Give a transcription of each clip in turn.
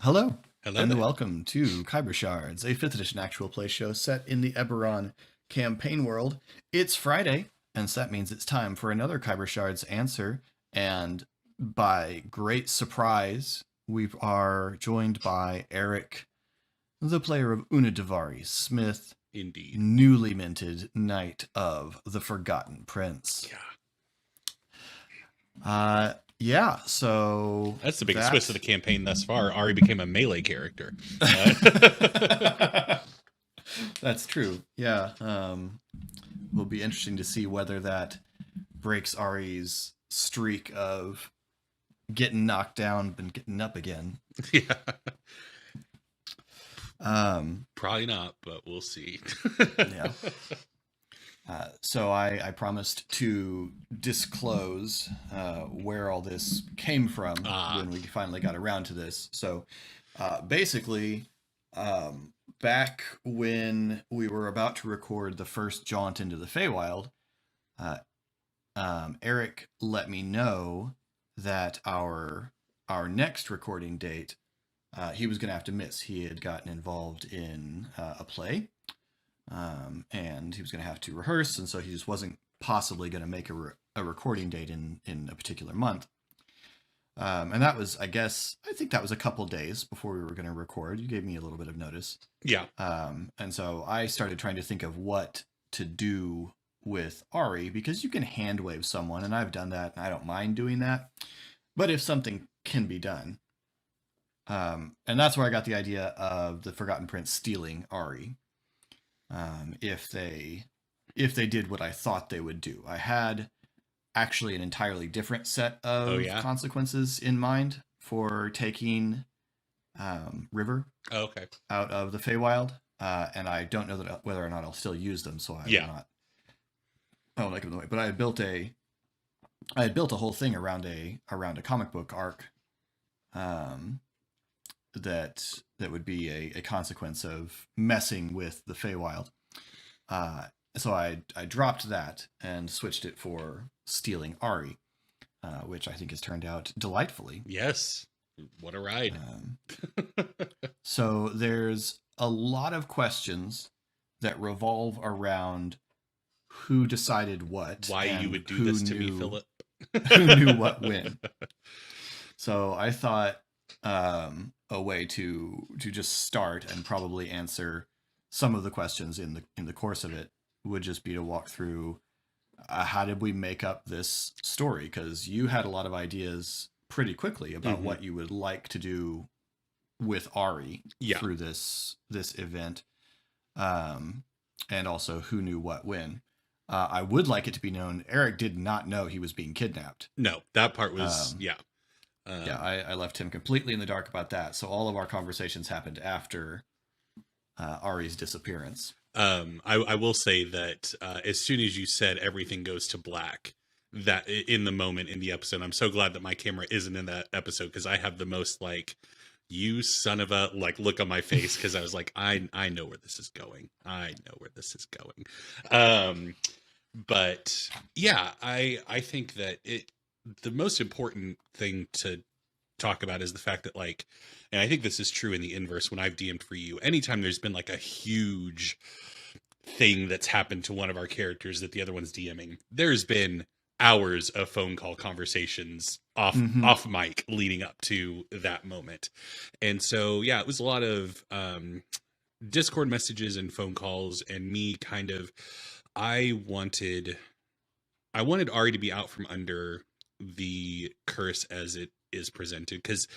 Hello, Hello and there. welcome to Khyber Shards, a 5th edition actual play show set in the Eberron campaign world. It's Friday, and so that means it's time for another Khyber Shards answer. And by great surprise, we are joined by Eric, the player of Unadivari Smith, Indeed. newly minted Knight of the Forgotten Prince. Yeah. Yeah, so That's the biggest that twist of the campaign thus far. Ari became a melee character. That's true. Yeah. Will be interesting to see whether that breaks Ari's streak of getting knocked down and getting up again. Yeah. Um, Probably not, but we'll see. yeah. So I promised to disclose where all this came from when we finally got around to this. So basically, back when we were about to record the first jaunt into the Feywild, Eric let me know that our next recording date he was going to have to miss. He had gotten involved in a play, and he was going to have to rehearse, and so he just wasn't possibly going to make a recording date in a particular month. And that was, I think that was a couple days before we were going to record. You gave me a little bit of notice. Yeah. And so I started trying to think of what to do with Ari, because you can hand wave someone, and I've done that, and I don't mind doing that. But if something can be done, and that's where I got the idea of the Forgotten Prince stealing Ari. If they did what I thought they would do, I had actually an entirely different set of consequences in mind for taking River Okay. out of the Feywild, and I don't know whether or not I'll still use them. So I won't give them away. But I had built a whole thing around a comic book arc. That would be a consequence of messing with the Feywild. So I dropped that and switched it for stealing Ari, which I think has turned out delightfully. Yes. What a ride. So there's a lot of questions that revolve around who decided what. Why you would do this to me, Philip. Who knew what when. So I thought a way to just start and probably answer some of the questions in the course of it would just be to walk through how did we make up this story, because you had a lot of ideas pretty quickly about what you would like to do with Ari through this event, and also who knew what when. I would like it to be known Eric did not know he was being kidnapped. No, that part was I left him completely in the dark about that. So all of our conversations happened after Ari's disappearance. I will say that as soon as you said everything goes to black, that in the moment in the episode, I'm so glad that my camera isn't in that episode, because I have the most you son of a look on my face, because I was like, I know where this is going. But yeah, I think that the most important thing to talk about is the fact that and I think this is true in the inverse when I've DM'd for you, anytime there's been a huge thing that's happened to one of our characters that the other one's DMing, there's been hours of phone call conversations off mic leading up to that moment. And so yeah, it was a lot of Discord messages and phone calls, and me kind of I wanted Ari to be out from under the curse as it is presented, because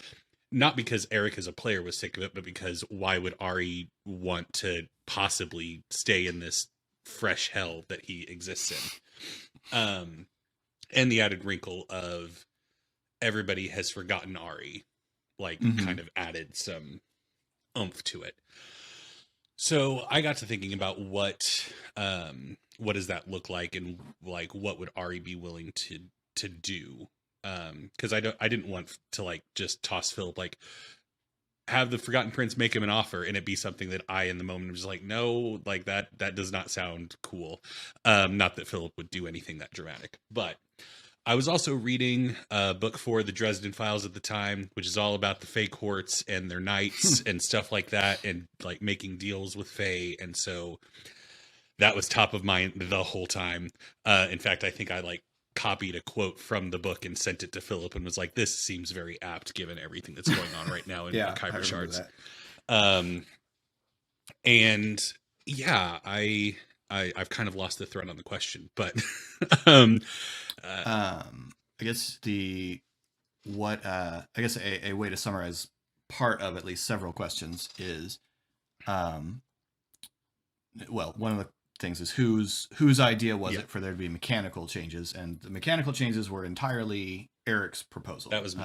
not because Eric as a player was sick of it, but because why would Ari want to possibly stay in this fresh hell that he exists in? And the added wrinkle of everybody has forgotten Ari, kind of added some oomph to it. So I got to thinking about what does that look like, and what would Ari be willing to do? Because I didn't want to just toss Philip, have the Forgotten Prince make him an offer and it be something that I in the moment was no, that does not sound cool. Not that Philip would do anything that dramatic, but I was also reading book 4, The Dresden Files at the time, which is all about the Fey courts and their knights and stuff like that, and like making deals with Fey. And so that was top of mind the whole time. In fact, I think I like copied a quote from the book and sent it to Philip and was like, this seems very apt given everything that's going on right now in Khyber Shards. And yeah, I've kind of lost the thread on the question, but I guess a way to summarize part of at least several questions is, one of the things is whose idea was it for there to be mechanical changes, and the mechanical changes were entirely Eric's proposal. That was me.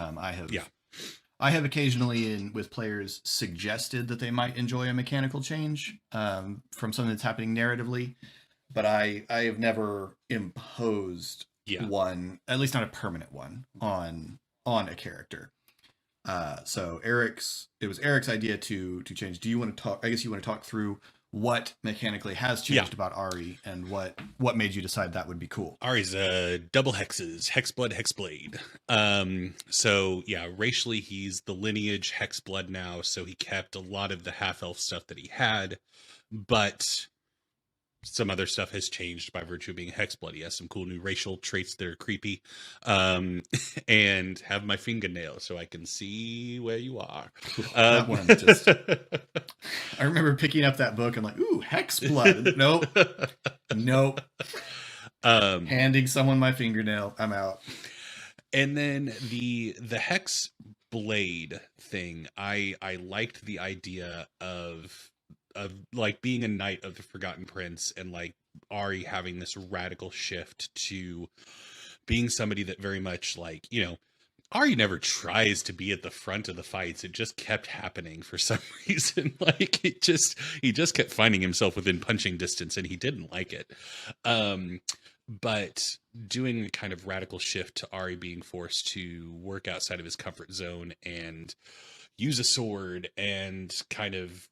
I have occasionally with players suggested that they might enjoy a mechanical change from something that's happening narratively, but I have never imposed one, at least not a permanent one, on a character. So it was Eric's idea to change. Do you want to talk? I guess you want to talk through what mechanically has changed about Ari, and what made you decide that would be cool. Ari's double hexes, Hexblood, Hexblade. So yeah, racially he's the lineage Hexblood now, so he kept a lot of the half-elf stuff that he had, but some other stuff has changed by virtue of being Hexblood. He has some cool new racial traits that are creepy, and have my fingernail so I can see where you are. That one just... I remember picking up that book and like, ooh, Hexblood. Nope. Handing someone my fingernail. I'm out. And then the Hex Blade thing, I liked the idea of like being a knight of the Forgotten Prince, and like Ari having this radical shift to being somebody that very much like, you know, Ari never tries to be at the front of the fights. It just kept happening for some reason. Like he just kept finding himself within punching distance, and he didn't like it. But doing a kind of radical shift to Ari being forced to work outside of his comfort zone and use a sword, and kind of,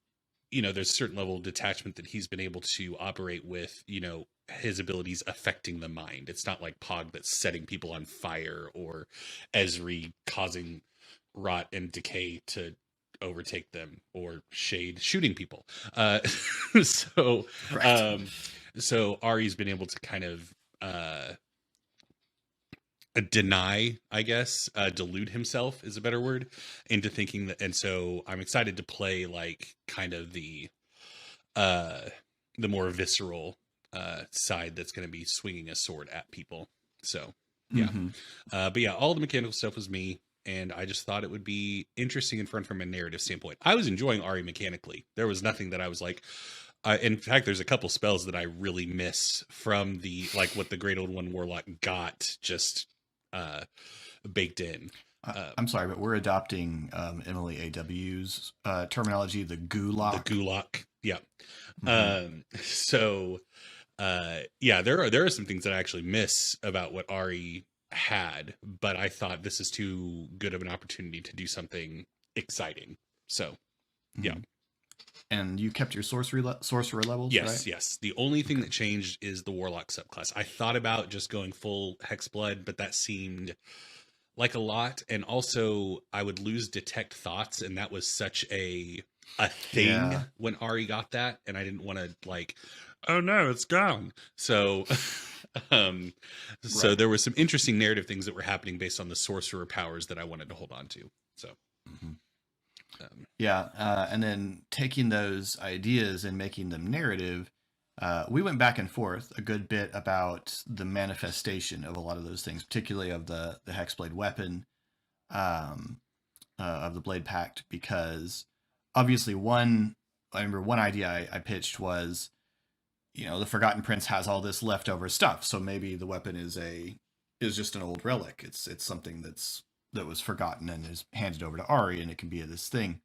you know, there's a certain level of detachment that he's been able to operate with, you know, his abilities affecting the mind. It's not like Pog that's setting people on fire, or Ezri causing rot and decay to overtake them, or Shade shooting people. So Ari's been able to kind of deny, I guess, delude himself is a better word, into thinking that. And so I'm excited to play like kind of the more visceral side that's going to be swinging a sword at people. So yeah. But yeah, all the mechanical stuff was me, and I just thought it would be interesting and fun from a narrative standpoint. I was enjoying Ari mechanically. There was nothing that I was like, in fact, there's a couple spells that I really miss from the, like what the Great Old One Warlock got just baked in. I'm sorry, but we're adopting Emily AW's terminology, the gulag. The gulag, yeah. Yeah, there are some things that I actually miss about what Ari had, but I thought this is too good of an opportunity to do something exciting. So, yeah. And you kept your sorcerer levels, yes, right? Yes. The only thing that changed is the Warlock subclass. I thought about just going full Hexblood, but that seemed like a lot. And also, I would lose Detect Thoughts, and that was such a thing when Ari got that, and I didn't want to like, oh no, it's gone. So, so there were some interesting narrative things that were happening based on the sorcerer powers that I wanted to hold on to. So. And then taking those ideas and making them narrative, we went back and forth a good bit about the manifestation of a lot of those things, particularly of the Hexblade weapon, of the Blade Pact, because obviously I remember one idea I pitched was, you know, the Forgotten Prince has all this leftover stuff, so maybe the weapon is just an old relic. It's something that was forgotten and is handed over to Ari, and it can be this thing.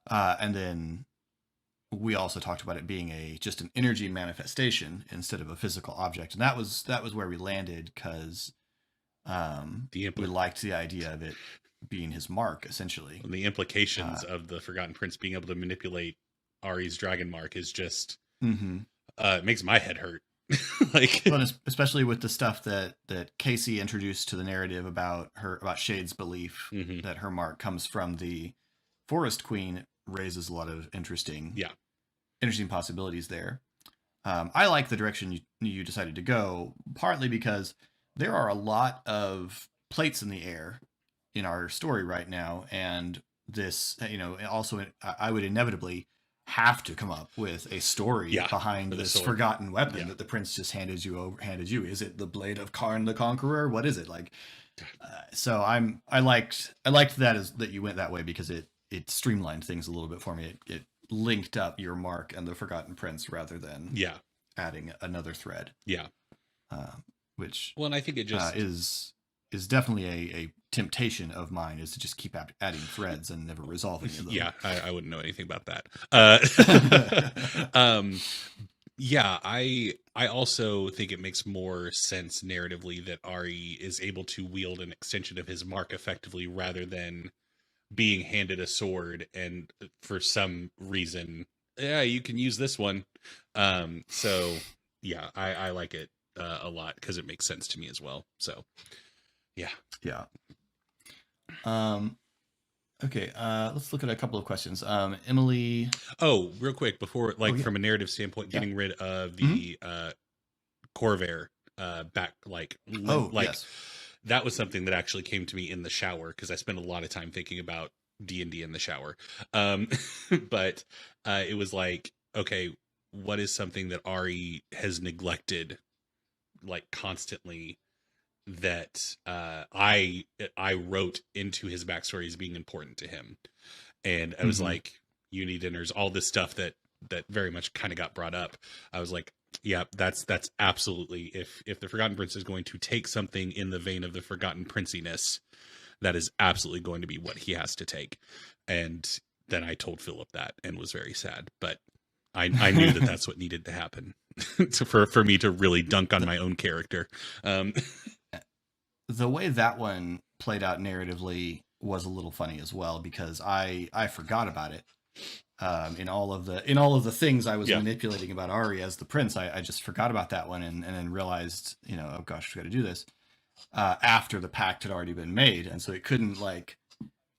And then we also talked about it being just an energy manifestation instead of a physical object. And that was where we landed, because we liked the idea of it being his mark, essentially. And the implications of the Forgotten Prince being able to manipulate Ari's dragon mark is just, it makes my head hurt. Like, Well, especially with the stuff that Casey introduced to the narrative about Shade's belief mhm. that her mark comes from the Forest Queen raises a lot of interesting Yeah. possibilities there. I like the direction you decided to go, partly because there are a lot of plates in the air in our story right now, and this, also I would inevitably have to come up with a story Yeah. behind For the this sword. forgotten weapon Yeah. that the prince just handed you. Is it the blade of Karn the Conqueror? What is it like? So I liked that you went that way, because it streamlined things a little bit for me. It linked up your mark and the Forgotten Prince rather than Yeah. adding another thread, Yeah. which Well, and I think it just, is definitely a temptation of mine, is to just keep adding threads and never resolve any of them. yeah, I wouldn't know anything about that. Yeah, I also think it makes more sense narratively that Ari is able to wield an extension of his mark effectively, rather than being handed a sword and for some reason, yeah, you can use this one. So yeah, I like it a lot, because it makes sense to me as well. So yeah. Yeah. Okay, let's look at a couple of questions. Emily. Oh, real quick before, like, Yeah. from a narrative standpoint, Yeah. getting rid of the Corvair back, like, Yes. that was something that actually came to me in the shower, because I spent a lot of time thinking about D&D in the shower. But it was like, okay, what is something that Ari has neglected, like, constantly, that I wrote into his backstory as being important to him. And I was like, Uni dinners, all this stuff that very much kind of got brought up. I was like, yeah, that's absolutely, if the Forgotten Prince is going to take something in the vein of the Forgotten Princiness, that is absolutely going to be what he has to take. And then I told Philip that, and was very sad, but I knew that that's what needed to happen for me to really dunk on my own character. The way that one played out narratively was a little funny as well, because I forgot about it. In all of the things I was manipulating about Ari as the prince, I just forgot about that one, and then realized, oh gosh, we got to do this after the pact had already been made, and so it couldn't, like,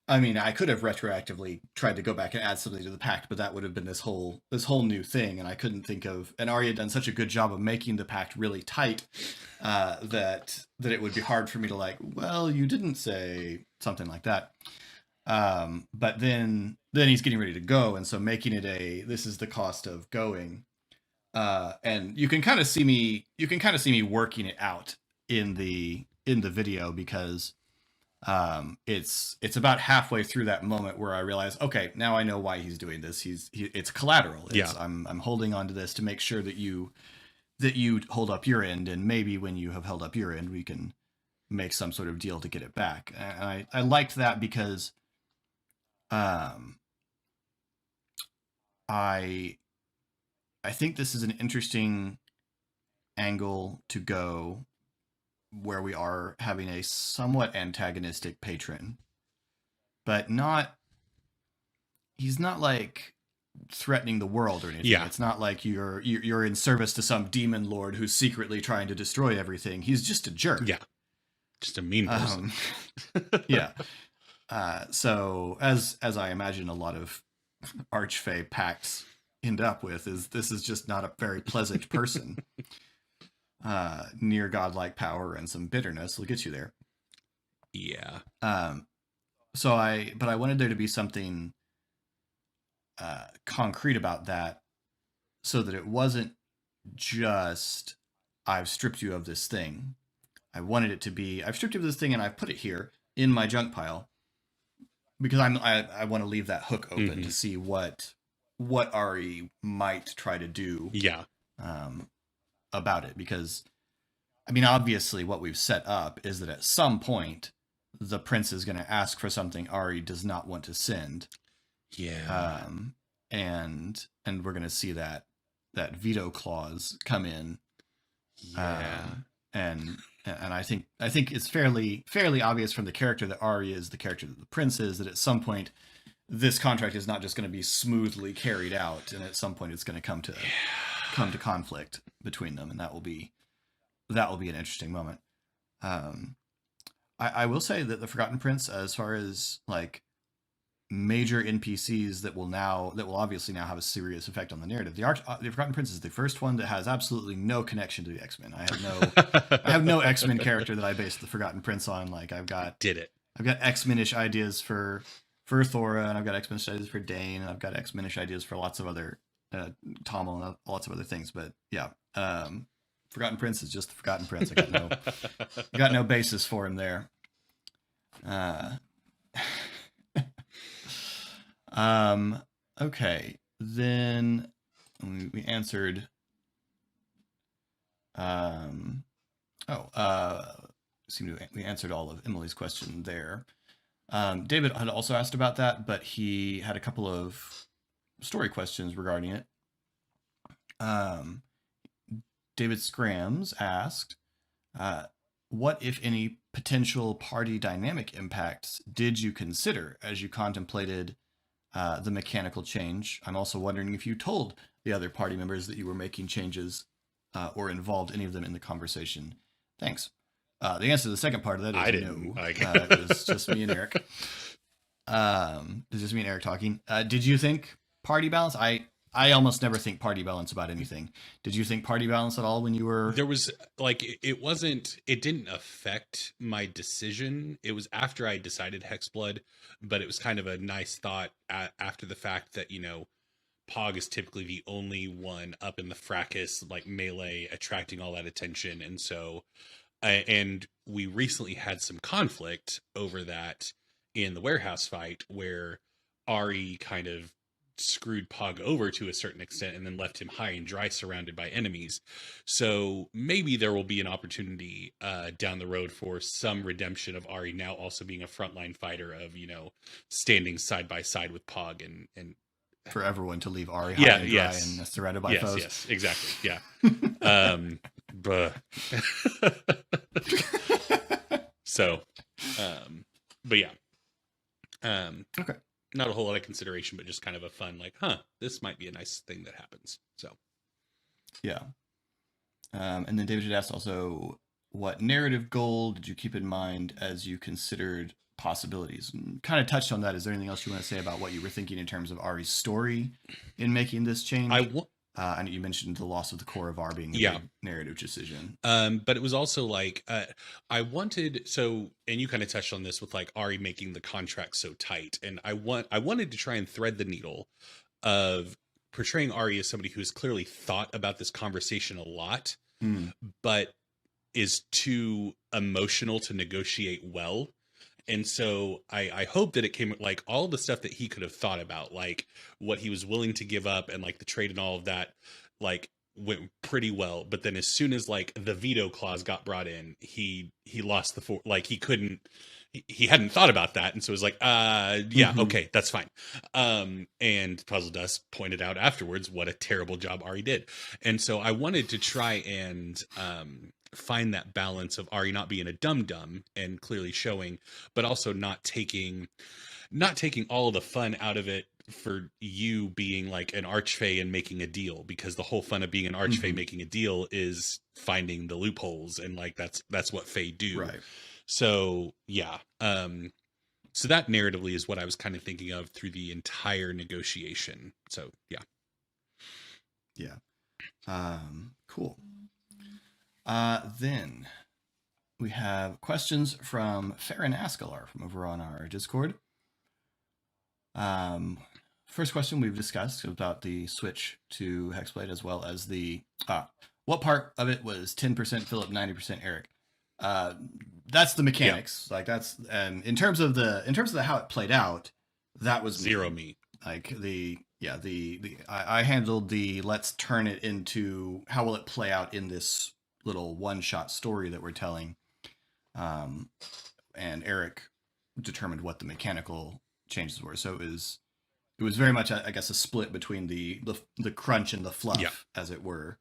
I mean, I could have retroactively tried to go back and add something to the pact, but that would have been this whole new thing, and I couldn't think of. And Ari had done such a good job of making the pact really tight that it would be hard for me to, like, well, you didn't say something like that. But then he's getting ready to go, and so making it this is the cost of going, and you can kind of see me working it out in the video, because it's about halfway through that moment where I realize, okay, now I know why he's doing this. It's collateral. I'm holding on to this to make sure that you hold up your end, and maybe when you have held up your end, we can make some sort of deal to get it back. And I liked that, because I think this is an interesting angle to go, where we are having a somewhat antagonistic patron, but he's not like threatening the world or anything. Yeah. It's not like you're in service to some demon lord who's secretly trying to destroy everything. He's just a jerk. Yeah. Just a mean person. Yeah. So as I imagine a lot of Archfey pacts end up with, this is just not a very pleasant person. Near godlike power and some bitterness will get you there. Yeah. But I wanted there to be something concrete about that, so that it wasn't just, I've stripped you of this thing. I wanted it to be, I've stripped you of this thing and I've put it here in my junk pile, because I want to leave that hook open to see what Ari might try to do. Yeah. About it, because I mean, obviously what we've set up is that at some point the prince is going to ask for something Ari does not want to send. Yeah. And we're going to see that veto clause come in. Yeah. And I think it's fairly obvious from the character that Ari is the character that the prince is, that at some point this contract is not just going to be smoothly carried out, and at some point it's going to come to come to conflict between them, and that will be an interesting moment. I will say that the Forgotten Prince, as far as like major NPCs that will obviously now have a serious effect on the narrative, the Forgotten Prince is the first one that has absolutely no connection to the X-Men. I have no X-Men character that I base the Forgotten Prince on. Like I've got X-Men-ish ideas for Thora, and I've got X-Men ideas for Dane, and I've got X-Men-ish ideas for lots of other Tommel and lots of other things. But yeah, Forgotten Prince is just the Forgotten Prince. I got no basis for him there. Okay, then we answered. We answered all of Emily's question there. David had also asked about that, but he had a couple of story questions regarding it. David Scrams asked, what, if any, potential party dynamic impacts did you consider as you contemplated the mechanical change? I'm also wondering if you told the other party members that you were making changes or involved any of them in the conversation. Thanks. The answer to the second part of that is I didn't. no. It was just me and Eric. It's just me and Eric talking. Did you think party balance? I almost never think party balance about anything. Did you think party balance at all when you were... There was it didn't affect my decision. It was after I decided Hexblood, but it was kind of a nice thought after the fact that, Pog is typically the only one up in the fracas, like melee, attracting all that attention. And so, and we recently had some conflict over that in the warehouse fight where Ari kind of screwed Pog over to a certain extent and then left him high and dry surrounded by enemies. So maybe there will be an opportunity down the road for some redemption of Ari now also being a frontline fighter of, standing side by side with Pog and for everyone to leave Ari high and dry and surrounded by foes. Yes, exactly. Yeah. So, but yeah. Okay. Not a whole lot of consideration, but just kind of a fun, like, this might be a nice thing that happens. So, yeah. And then David had asked also, what narrative goal did you keep in mind as you considered possibilities? And kind of touched on that. Is there anything else you want to say about what you were thinking in terms of Ari's story in making this change? And you mentioned the loss of the core of R being a big narrative decision. But it was also like, I wanted, and you kind of touched on this with like Ari making the contract so tight. And I wanted to try and thread the needle of portraying Ari as somebody who has clearly thought about this conversation a lot, but is too emotional to negotiate well. And so I hope that it came like all the stuff that he could have thought about, like what he was willing to give up and like the trade and all of that, like went pretty well. But then as soon as like the veto clause got brought in, he lost he hadn't thought about that. And so it was like, okay, that's fine. And Puzzle Dust pointed out afterwards what a terrible job Ari did. And so I wanted to try and find that balance of Ari not being a dum-dum and clearly showing, but also not taking all of the fun out of it for you being like an archfey and making a deal, because the whole fun of being an archfey making a deal is finding the loopholes, and like that's what Fey do. Right. So yeah. So that narratively is what I was kind of thinking of through the entire negotiation. So yeah. Yeah. Cool. Then we have questions from Farron Askalar from over on our Discord. First question we've discussed about the switch to Hexblade, as well as the what part of it was 10% Philip, 90% Eric. That's the mechanics. Yeah. Like that's in terms of how it played out, that was zero me. Like I handled the let's turn it into how will it play out in this little one-shot story that we're telling, and Eric determined what the mechanical changes were. So it was very much, I guess, a split between the crunch and the fluff, as it were,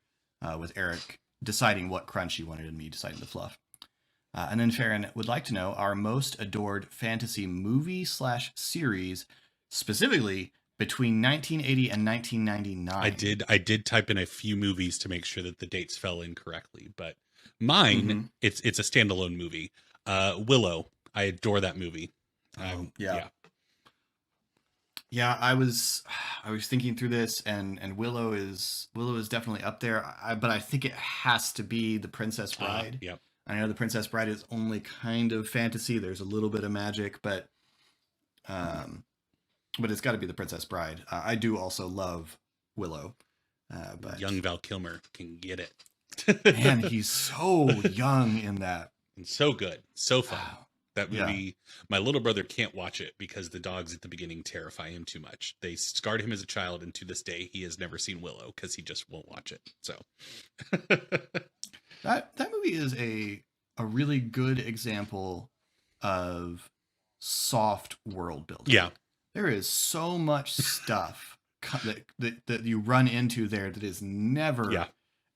with Eric deciding what crunch he wanted and me deciding the fluff. And then Farron would like to know our most adored fantasy movie /series, specifically between 1980 and 1999. I did type in a few movies to make sure that the dates fell in correctly, but mine, Mm-hmm. it's a standalone movie. Willow. I adore that movie. Yeah. Yeah, I was thinking through this, and Willow is definitely up there. But I think it has to be The Princess Bride. Yep. I know The Princess Bride is only kind of fantasy. There's a little bit of magic, but it's got to be The Princess Bride. I do also love Willow, but Young Val Kilmer can get it. man, he's so young in that. And so good, so fun. Wow. That movie, my little brother can't watch it because the dogs at the beginning terrify him too much. They scarred him as a child, and to this day, he has never seen Willow because he just won't watch it. So that movie is a really good example of soft world building. yeah, There is so much stuff that you run into there that is never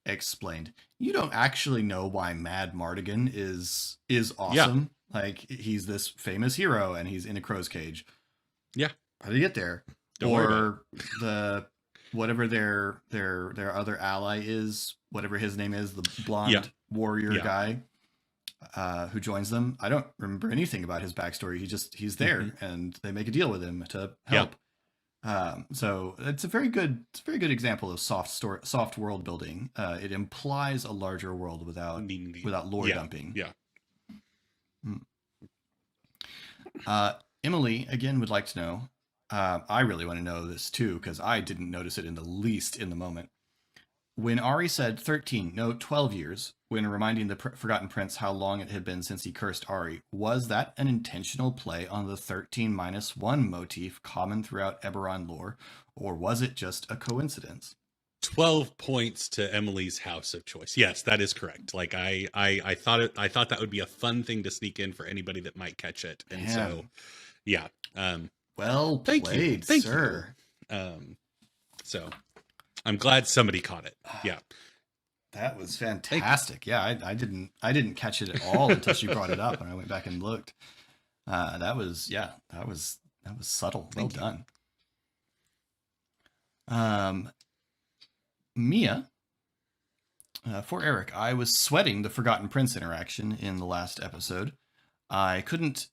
explained. You don't actually know why Mad Mardigan is awesome. Like, he's this famous hero and he's in a crow's cage. Yeah. How did he get there? Don't worry about the whatever their other ally is, whatever his name is, the blonde warrior guy who joins them. I don't remember anything about his backstory. He's there and they make a deal with him to help. So it's a very good example of soft world building. It implies a larger world without lore dumping. Yeah. Emily again would like to know. I really want to know this too, because I didn't notice it in the least in the moment. When Ari said 13, no, 12 years, when reminding the Forgotten Prince how long it had been since he cursed Ari, was that an intentional play on the 13-1 motif common throughout Eberron lore, or was it just a coincidence? 12 points to Emily's house of choice. Yes, that is correct. Like I thought that would be a fun thing to sneak in for anybody that might catch it. And so, yeah. Well played, sir. So I'm glad somebody caught it. Yeah. That was fantastic. Yeah, I didn't catch it at all until she brought it up and I went back and looked. That was subtle. Well done. Mia, for Eric, I was sweating the Forgotten Prince interaction in the last episode. I couldn't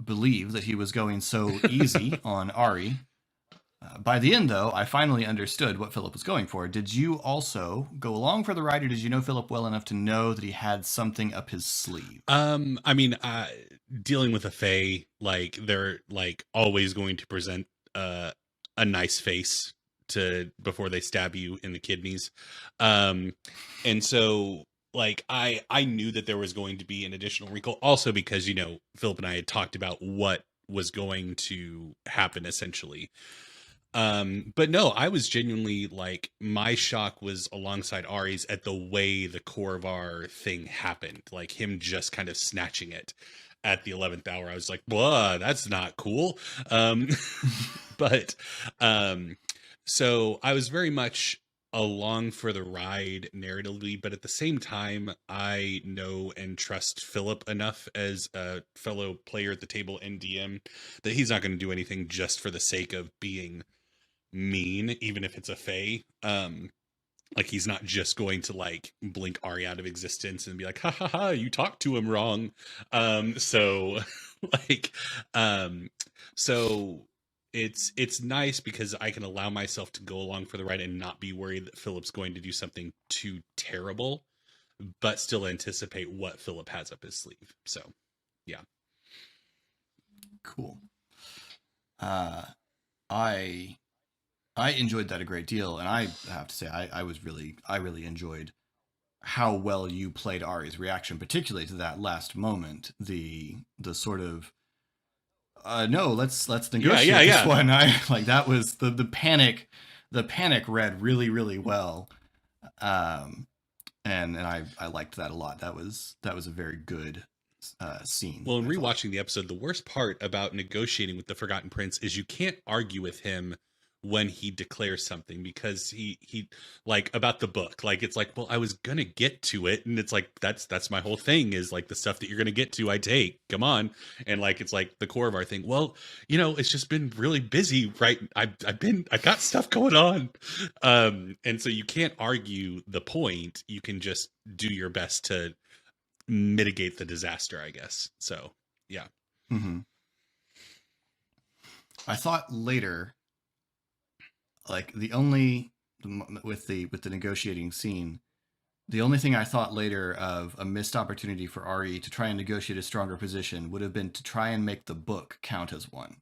believe that he was going so easy on Ari. By the end, though, I finally understood what Philip was going for. Did you also go along for the ride, or did you know Philip well enough to know that he had something up his sleeve? I mean, dealing with a Fae, like, they're like always going to present a nice face before they stab you in the kidneys. And so like I knew that there was going to be an additional wrinkle, also because, you know, Philip and I had talked about what was going to happen essentially. But no, I was genuinely like, my shock was alongside Ari's at the way the Korvar thing happened, like him just kind of snatching it at the 11th hour. I was like, blah, that's not cool. But so I was very much along for the ride narratively, but at the same time, I know and trust Philip enough as a fellow player at the table and DM that he's not going to do anything just for the sake of being mean, even if it's a Fae. Like, he's not just going to like blink Ari out of existence and be like, ha ha ha, you talked to him wrong. So it's nice because I can allow myself to go along for the ride and not be worried that Philip's going to do something too terrible, but still anticipate what Philip has up his sleeve. So, yeah. Cool. I enjoyed that a great deal, and I have to say I really enjoyed how well you played Ari's reaction, particularly to that last moment. The sort of no, let's negotiate this one. I like that was the panic. The panic read really, really well, and I liked that a lot. That was a very good scene. Well, in rewatching the episode, the worst part about negotiating with the Forgotten Prince is you can't argue with him when he declares something, because he like about the book, like it's like, well, I was gonna get to it, and it's like that's my whole thing, is like the stuff that you're gonna get to I take, come on. And like it's like the core of our thing, well, it's just been really busy, right? I got stuff going on. And so you can't argue the point, you can just do your best to mitigate the disaster, I guess. So yeah. Mm-hmm. I thought later, like with the negotiating scene, the only thing I thought later of a missed opportunity for Ari to try and negotiate a stronger position would have been to try and make the book count as one.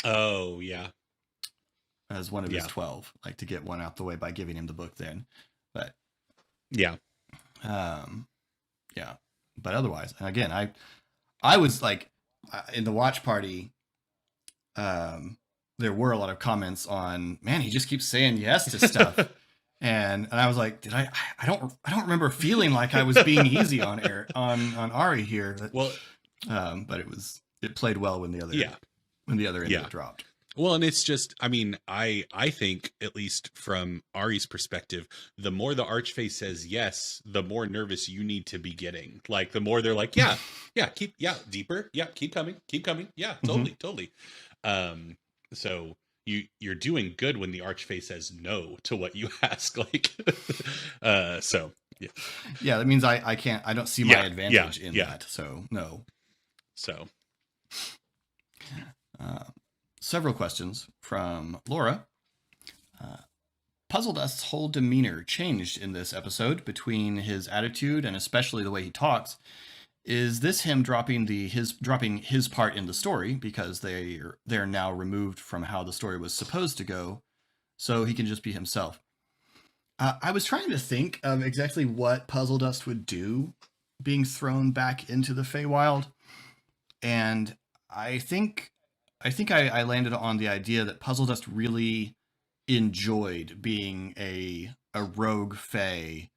Oh yeah. As one of his 12, like to get one out the way by giving him the book then. But yeah. Yeah. But otherwise, and again, I was like, in the watch party, there were a lot of comments on, man, he just keeps saying yes to stuff. and I was like, I don't remember feeling like I was being easy on Ari here. But it played well when the other end dropped. Well, and it's just, I mean, I think, at least from Ari's perspective, the more the Archfey says yes, the more nervous you need to be getting. Like, the more they're like, deeper, keep coming, totally. So you're doing good when the Archfey says no to what you ask. Like, so yeah. Yeah, that means I don't see my advantage in that. So no. So. Several questions from Laura. Puzzle Dust's whole demeanor changed in this episode between his attitude and especially the way he talks. Is this him dropping his part in the story because they're now removed from how the story was supposed to go, so he can just be himself? I was trying to think of exactly what Puzzle Dust would do being thrown back into the Feywild, and I think I landed on the idea that Puzzle Dust really enjoyed being a rogue Fey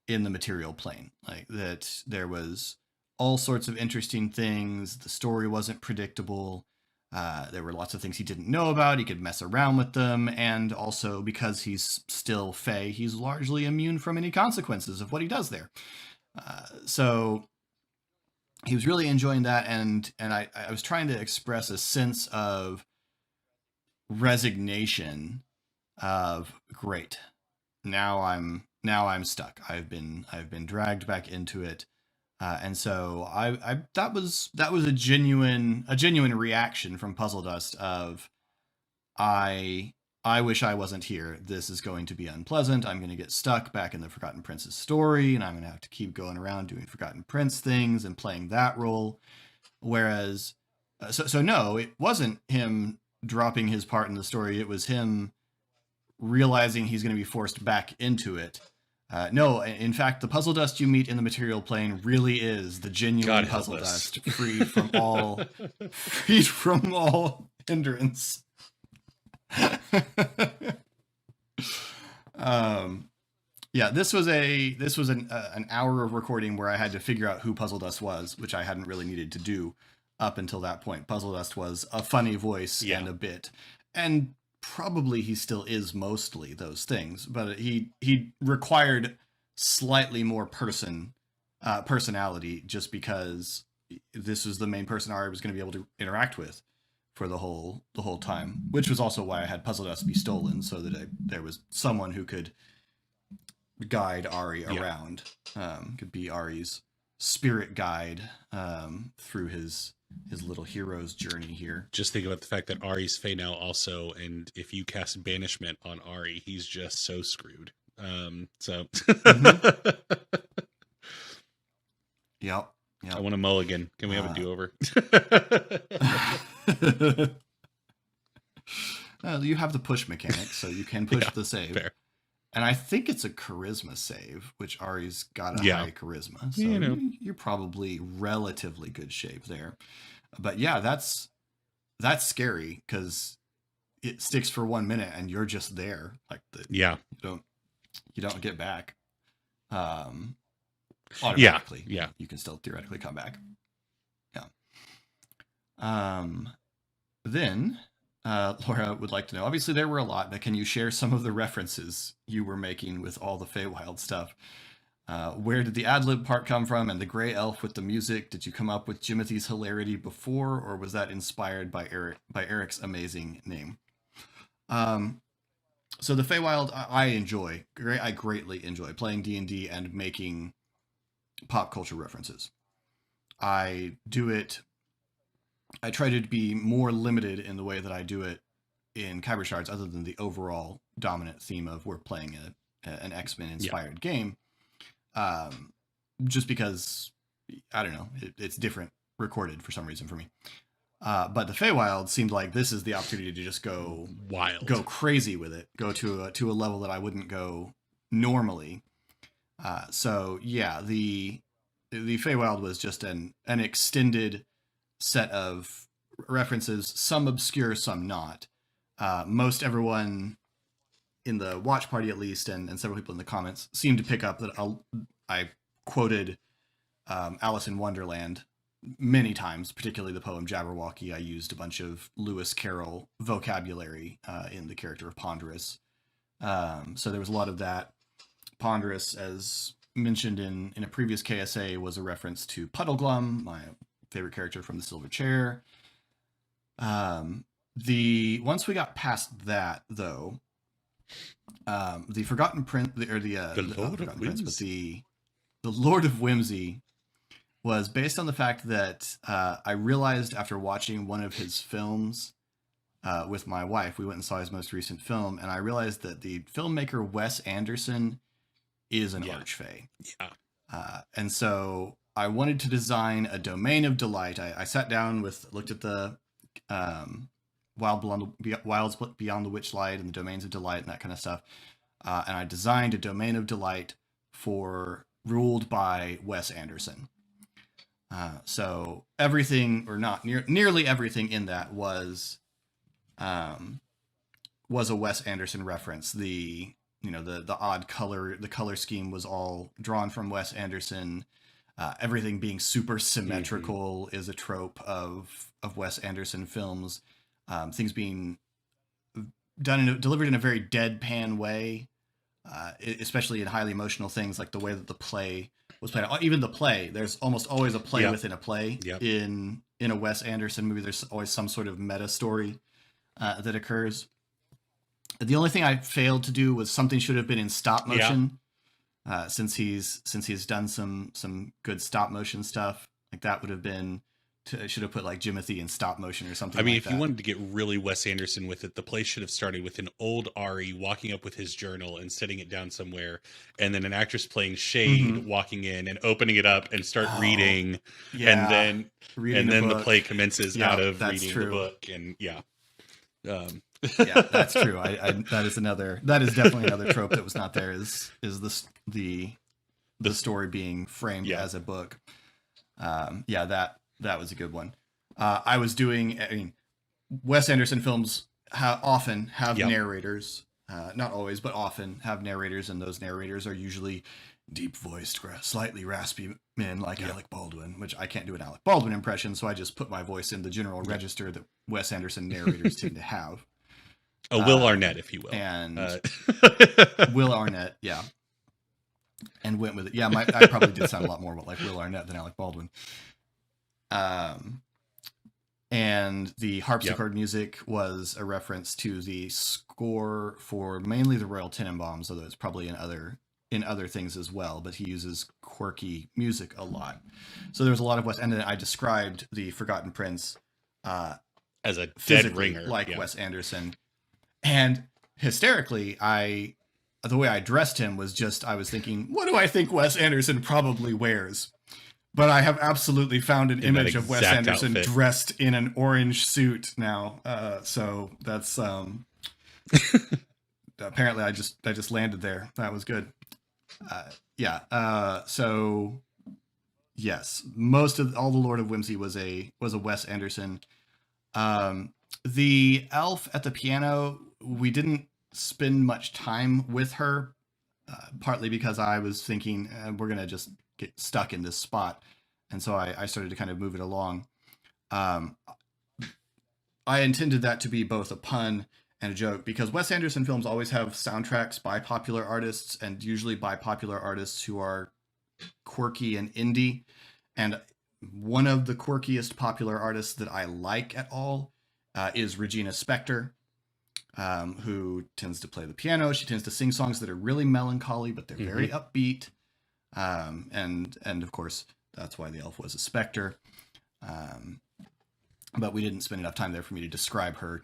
in the material plane. Like, that there was all sorts of interesting things. The story wasn't predictable. There were lots of things he didn't know about. He could mess around with them. And also, because he's still Fey, he's largely immune from any consequences of what he does there. So he was really enjoying that, and I was trying to express a sense of resignation of, great, now I'm stuck. I've been dragged back into it, and so that was a genuine reaction from Puzzle Dust of, I wish I wasn't here. This is going to be unpleasant. I'm going to get stuck back in the Forgotten Prince's story, and I'm going to have to keep going around doing Forgotten Prince things and playing that role. Whereas, so no, it wasn't him dropping his part in the story. It was him realizing he's going to be forced back into it. No, in fact, the Puzzle Dust you meet in the material plane really is the genuine Puzzle Dust, freed from all hindrance. This was an hour of recording where I had to figure out who Puzzle Dust was, which I hadn't really needed to do up until that point. Puzzle Dust was a funny voice and a bit, and probably he still is mostly those things, but he required slightly more personality, just because this was the main person Ari was going to be able to interact with for the whole time, which was also why I had Puzzle Dust be stolen, so that there was someone who could guide Ari around, could be Ari's spirit guide through his little hero's journey here. Just think about the fact that Ari's Fey now also, and if you cast banishment on Ari, he's just so screwed. Mm-hmm. Yep. I want a mulligan. Can we have a do-over? You have the push mechanic, so you can push the save. Fair. And I think it's a charisma save, which Ari's got a high charisma. So you're probably relatively good shape there. But yeah, that's scary, because it sticks for 1 minute and you're just there. Like, you don't get back. Automatically. Yeah. You can still theoretically come back. Yeah. Then Laura would like to know. Obviously, there were a lot, but can you share some of the references you were making with all the Feywild stuff? Where did the ad-lib part come from, and the gray elf with the music? Did you come up with Jimothy's hilarity before, or was that inspired by Eric's amazing name? Um, so the Feywild, I greatly enjoy playing D&D and making pop culture references. I do it. I try to be more limited in the way that I do it in Khyber Shards, other than the overall dominant theme of we're playing an X-Men inspired game. Just because, I don't know, it's different recorded for some reason for me. But the Feywild seemed like this is the opportunity to just go wild, go crazy with it, go to a level that I wouldn't go normally. So yeah, the Feywild was just an extended set of references, some obscure, some not. Most everyone in the watch party, at least, and several people in the comments seemed to pick up that I quoted Alice in Wonderland many times, particularly the poem Jabberwocky. I used a bunch of Lewis Carroll vocabulary in the character of Ponderous. So there was a lot of that. Ponderous, as mentioned in a previous KSA, was a reference to Puddleglum, my favorite character from the Silver Chair. Once we got past that, though, the Forgotten Prince, the Lord of Whimsy was based on the fact that I realized after watching one of his films with my wife, we went and saw his most recent film, and I realized that the filmmaker Wes Anderson is an archfey. Yeah. And so I wanted to design a domain of delight. I sat down looked at the Wilds Beyond the Witchlight and the Domains of Delight and that kind of stuff. And I designed a domain of delight ruled by Wes Anderson. So everything, or not nearly everything in that was a Wes Anderson reference. The odd color, the color scheme was all drawn from Wes Anderson. Everything being super symmetrical is a trope of Wes Anderson films. Things being delivered in a very deadpan way, especially in highly emotional things like the way that the play was played. Even the play, there's almost always a play within a play. In a Wes Anderson movie, there's always some sort of meta story that occurs. The only thing I failed to do was something should have been in stop motion. Since he's done some good stop motion stuff, like that would have been. Should have put like Jimothy in stop motion or something. I mean, if you wanted to get really Wes Anderson with it, the play should have started with an old Ari walking up with his journal and setting it down somewhere, and then an actress playing Shade walking in and opening it up and start reading, and then the play commences out of reading the book, and yeah, that's true. That is definitely another trope that was not there. Is the story being framed as a book? That was a good one. Wes Anderson films often have narrators, not always, but often have narrators, and those narrators are usually deep-voiced, slightly raspy men like Alec Baldwin, which I can't do an Alec Baldwin impression, so I just put my voice in the general register that Wes Anderson narrators tend to have. Will Arnett, if you will. And Will Arnett, and went with it. I probably did sound a lot more like Will Arnett than Alec Baldwin. And the harpsichord music was a reference to the score for mainly the Royal Tenenbaums, although it's probably in other things as well, but he uses quirky music a lot. So there's a lot of Wes, and then I described the Forgotten Prince as a dead ringer, like Wes Anderson. And hysterically, the way I dressed him was just, I was thinking, what do I think Wes Anderson probably wears? But I have absolutely found an image of Wes Anderson dressed in an orange suit now. So that's apparently I just landed there. That was good. So yes, all the Lord of Whimsy was a Wes Anderson. The elf at the piano, we didn't spend much time with her, partly because I was thinking we're gonna just get stuck in this spot, and so I started to kind of move it along. I intended that to be both a pun and a joke, because Wes Anderson films always have soundtracks by popular artists, and usually by popular artists who are quirky and indie. And one of the quirkiest popular artists that I like at all is Regina Spektor, who tends to play the piano. She tends to sing songs that are really melancholy, but they're very upbeat. And of course, that's why the elf was a specter. But we didn't spend enough time there for me to describe her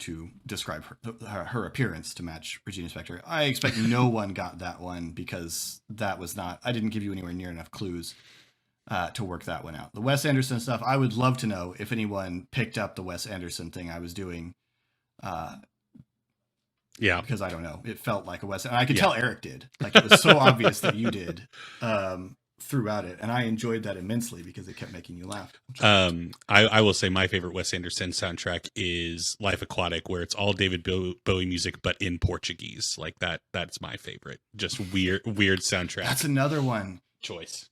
appearance to match Regina Spektor. I expect no one got that one, because that was not, I didn't give you anywhere near enough clues to work that one out. The Wes Anderson stuff, I would love to know if anyone picked up the Wes Anderson thing I was doing. Because I don't know, it felt like a Wes, and I could tell Eric did. Like, it was so obvious that you did throughout it, and I enjoyed that immensely because it kept making you laugh. I will say my favorite Wes Anderson soundtrack is Life Aquatic, where it's all David Bowie music but in Portuguese. Like that's my favorite. Just weird soundtrack. That's another one. Choice.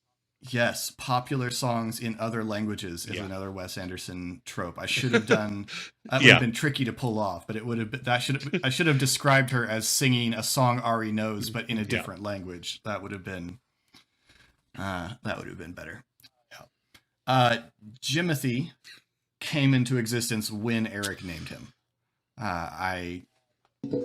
Yes, popular songs in other languages is another Wes Anderson trope. I should have done. That would have been tricky to pull off, but it would have been. I should have described her as singing a song Ari knows, but in a different language. That would have been. That would have been better. Yeah. Jimothy came into existence when Eric named him. I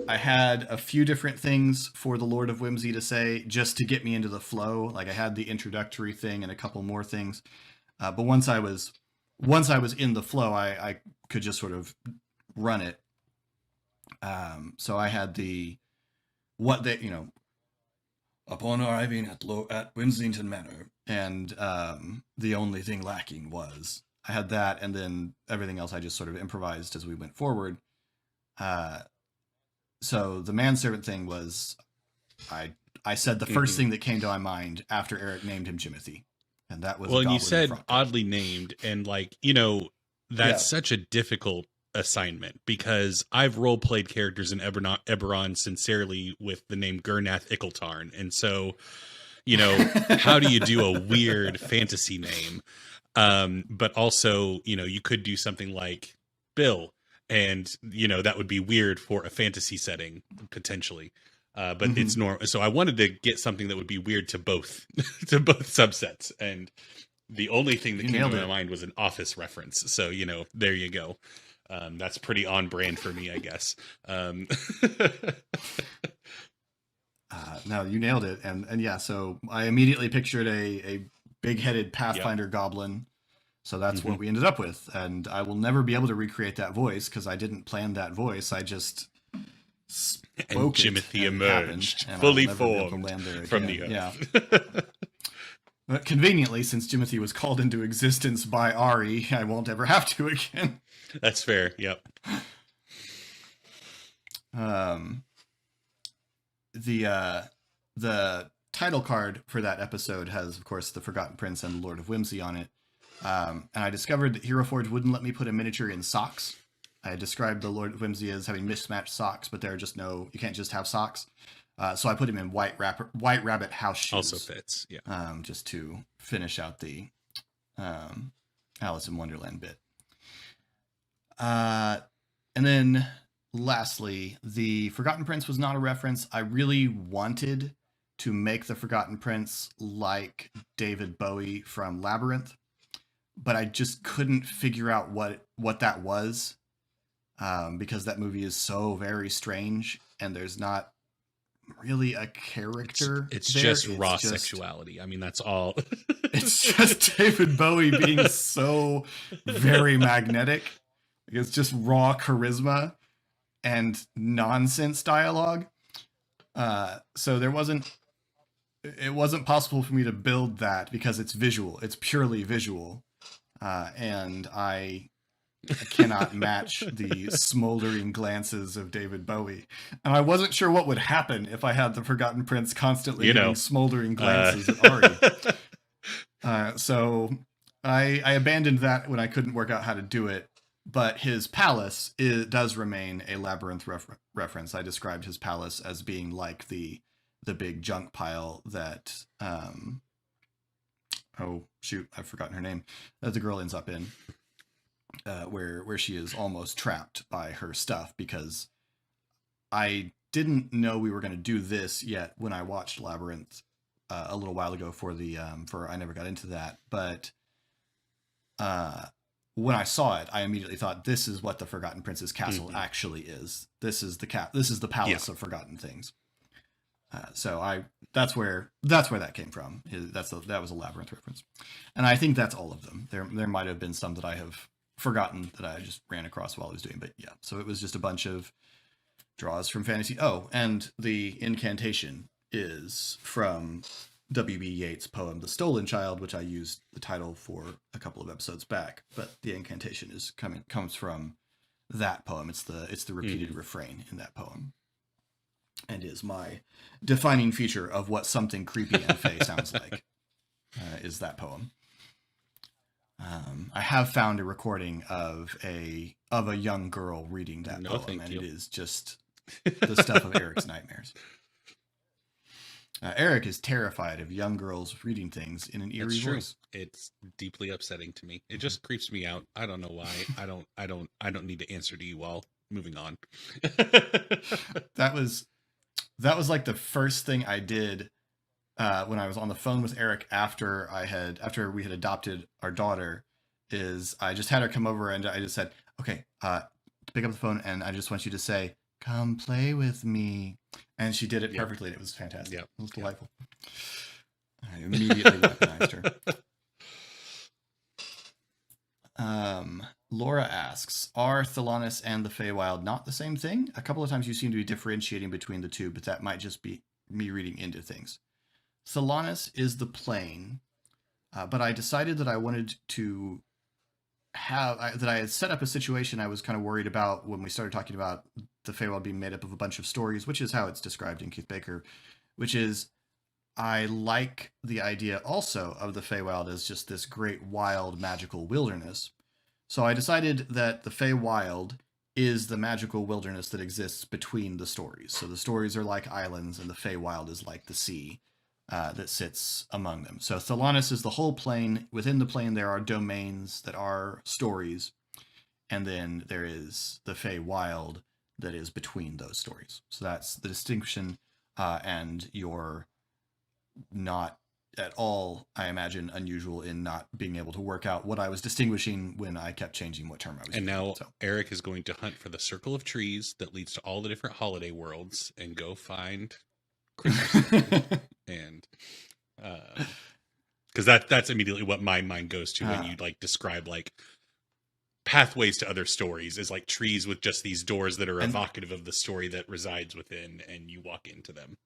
had a few different things for the Lord of Whimsy to say just to get me into the flow. Like, I had the introductory thing and a couple more things. But once I was in the flow, I could just sort of run it. So I had upon arriving at Winsington Manor, and the only thing lacking was, I had that, and then everything else I just sort of improvised as we went forward. So the manservant thing was, I said the first thing that came to my mind after Eric named him Jimothy, and that was and you said oddly named, and that's such a difficult assignment, because I've role played characters in Eberron sincerely with the name Gurnath Ickletarn, and so how do you do a weird fantasy name? But also, you could do something like Bill, and that would be weird for a fantasy setting potentially. But it's normal. So I wanted to get something that would be weird to both subsets, and the only thing that came to my mind was an Office reference. So there you go. That's pretty on brand for me, I guess. No, you nailed it, and yeah. So I immediately pictured a big-headed Pathfinder goblin. So that's what we ended up with, and I will never be able to recreate that voice because I didn't plan that voice. I just spoke it, Jimothy emerged, and fully formed from the earth. Yeah. But conveniently, since Jimothy was called into existence by Ari, I won't ever have to again. That's fair. Yep. The title card for that episode has, of course, the Forgotten Prince and the Lord of Whimsy on it. And I discovered that HeroForge wouldn't let me put a miniature in socks. I described the Lord of Whimsy as having mismatched socks, but there are just you can't just have socks. So I put him in white rabbit house shoes. Also fits, yeah. Just to finish out the Alice in Wonderland bit. And then lastly, the Forgotten Prince was not a reference. I really wanted to make the Forgotten Prince like David Bowie from Labyrinth, but I just couldn't figure out what that was, because that movie is so very strange, and there's not really a character. It's just raw sexuality. I mean, that's all. It's just David Bowie being so very magnetic. It's just raw charisma and nonsense dialogue. So it wasn't possible for me to build that because it's visual. It's purely visual. And I cannot match the smoldering glances of David Bowie. And I wasn't sure what would happen if I had the Forgotten Prince constantly giving smoldering glances at Ari. So I abandoned that when I couldn't work out how to do it. But his palace does remain a Labyrinth reference. I described his palace as being like the big junk pile that oh shoot, I've forgotten her name, that the girl ends up in. where she is almost trapped by her stuff, because I didn't know we were going to do this yet when I watched Labyrinth a little while ago for I never got into that, but when I saw it, I immediately thought, this is what the Forgotten Prince's castle actually is. This is the palace of forgotten things. So that's where that came from. That was a Labyrinth reference, and I think that's all of them. There might have been some that I have forgotten that I just ran across while I was doing, but yeah. So it was just a bunch of draws from fantasy. Oh, and the incantation is from W.B. Yeats' poem "The Stolen Child," which I used the title for a couple of episodes back. But the incantation comes from that poem. It's the repeated refrain in that poem, and is my defining feature of what something creepy and fey sounds like. Is that poem? I have found a recording of a young girl reading that poem, and it is just the stuff of Eric's nightmares. Eric is terrified of young girls reading things in an eerie voice. It's deeply upsetting to me. It just creeps me out. I don't know why. I don't need to answer to you all. Moving on. That was like the first thing I did when I was on the phone with Eric after we had adopted our daughter. Is I just had her come over and I just said, okay, pick up the phone and I just want you to say, "Come play with me." And she did it perfectly. And it was fantastic. It was delightful. I immediately recognized her. Laura asks, are Tholanus and the Feywild not the same thing? A couple of times you seem to be differentiating between the two, but that might just be me reading into things. Tholanus is the plane, but I decided that I wanted to that I had set up a situation I was kind of worried about when we started talking about the Feywild being made up of a bunch of stories, which is how it's described in Keith Baker, which is I like the idea also of the Feywild as just this great, wild, magical wilderness. So I decided that the Feywild is the magical wilderness that exists between the stories. So the stories are like islands, and the Feywild is like the sea that sits among them. So Tholanus is the whole plane. Within the plane, there are domains that are stories, and then there is the Feywild that is between those stories. So that's the distinction, and you're not at all, I imagine, unusual in not being able to work out what I was distinguishing when I kept changing what term I was using. And now so. Eric is going to hunt for the circle of trees that leads to all the different holiday worlds and go find Christmas. And because that's immediately what my mind goes to when you like describe like pathways to other stories, is like trees with just these doors that are evocative of the story that resides within, and you walk into them.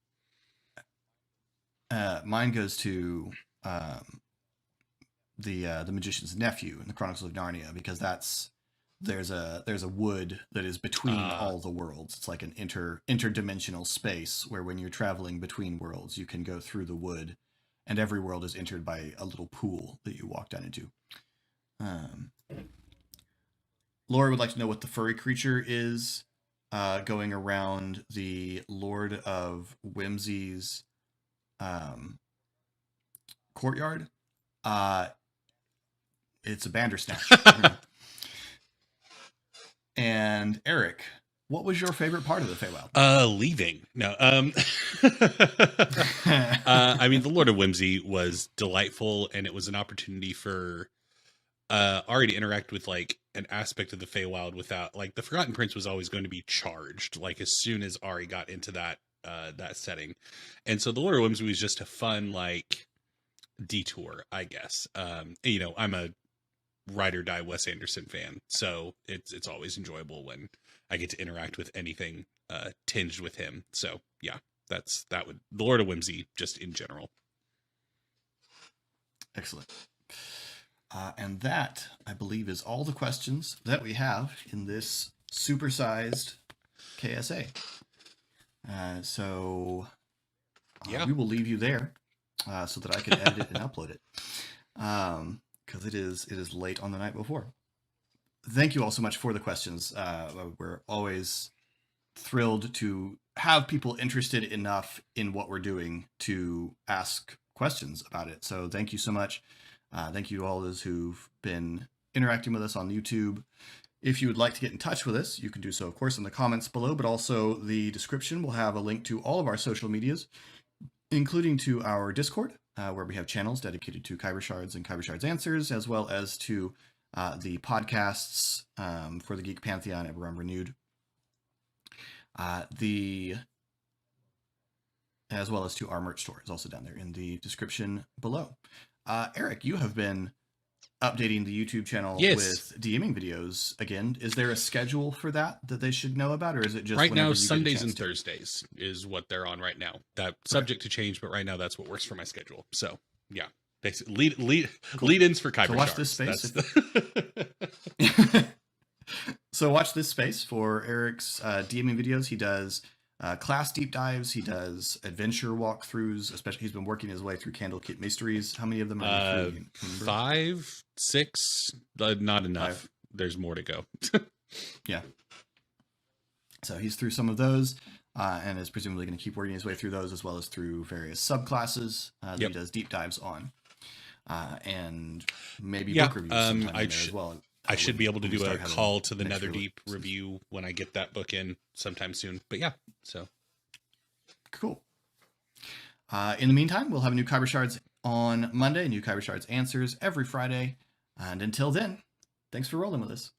Mine goes to the Magician's Nephew in the Chronicles of Narnia, because there's a wood that is between all the worlds. It's like an interdimensional space where when you're traveling between worlds, you can go through the wood, and every world is entered by a little pool that you walk down into. Laura would like to know what the furry creature is going around the Lord of Whimsy's courtyard. It's a Bandersnatch. And Eric, what was your favorite part of the Feywild? Leaving. No. I mean, the Lord of Whimsy was delightful, and it was an opportunity for Ari to interact with like an aspect of the Feywild without, like, the Forgotten Prince was always going to be charged, like, as soon as Ari got into that setting. And so the Lord of Whimsy was just a fun, like, detour, I guess. You know, I'm a ride or die Wes Anderson fan, so it's always enjoyable when I get to interact with anything tinged with him. So yeah, the Lord of Whimsy just in general. Excellent. And that, I believe, is all the questions that we have in this supersized KSA. So we will leave you there so that I can edit it and upload it. Because it is late on the night before. Thank you all so much for the questions. We're always thrilled to have people interested enough in what we're doing to ask questions about it. So thank you so much. Thank you to all those who've been interacting with us on YouTube. If you would like to get in touch with us, you can do so, of course, in the comments below, but also the description will have a link to all of our social medias, including to our Discord, where we have channels dedicated to Khyber Shards and Khyber Shards Answers, as well as to the podcasts for the Geek Pantheon, Ever Renewed, as well as to our merch store is also down there in the description below. Eric, you have been updating the YouTube channel with DMing videos again. Is there a schedule for that they should know about, or is it just right now Sundays and Thursdays is what they're on right now? That subject to change, but right now that's what works for my schedule. So yeah, basically lead-ins for Khyber Shards. Watch this space. The... So watch this space for Eric's DMing videos. He does class deep dives. He does adventure walkthroughs. Especially, he's been working his way through Candlekeep Mysteries. How many of them are you through? 5, 6. Not enough. 5. There's more to go. Yeah. So he's through some of those, and is presumably going to keep working his way through those, as well as through various subclasses that he does deep dives on, and maybe book reviews sometime in there as well. I should be able to do a Call to the Netherdeep review when I get that book in sometime soon. But yeah, so. Cool. In the meantime, we'll have a new Khyber Shards on Monday, new Khyber Shards Answers every Friday. And until then, thanks for rolling with us.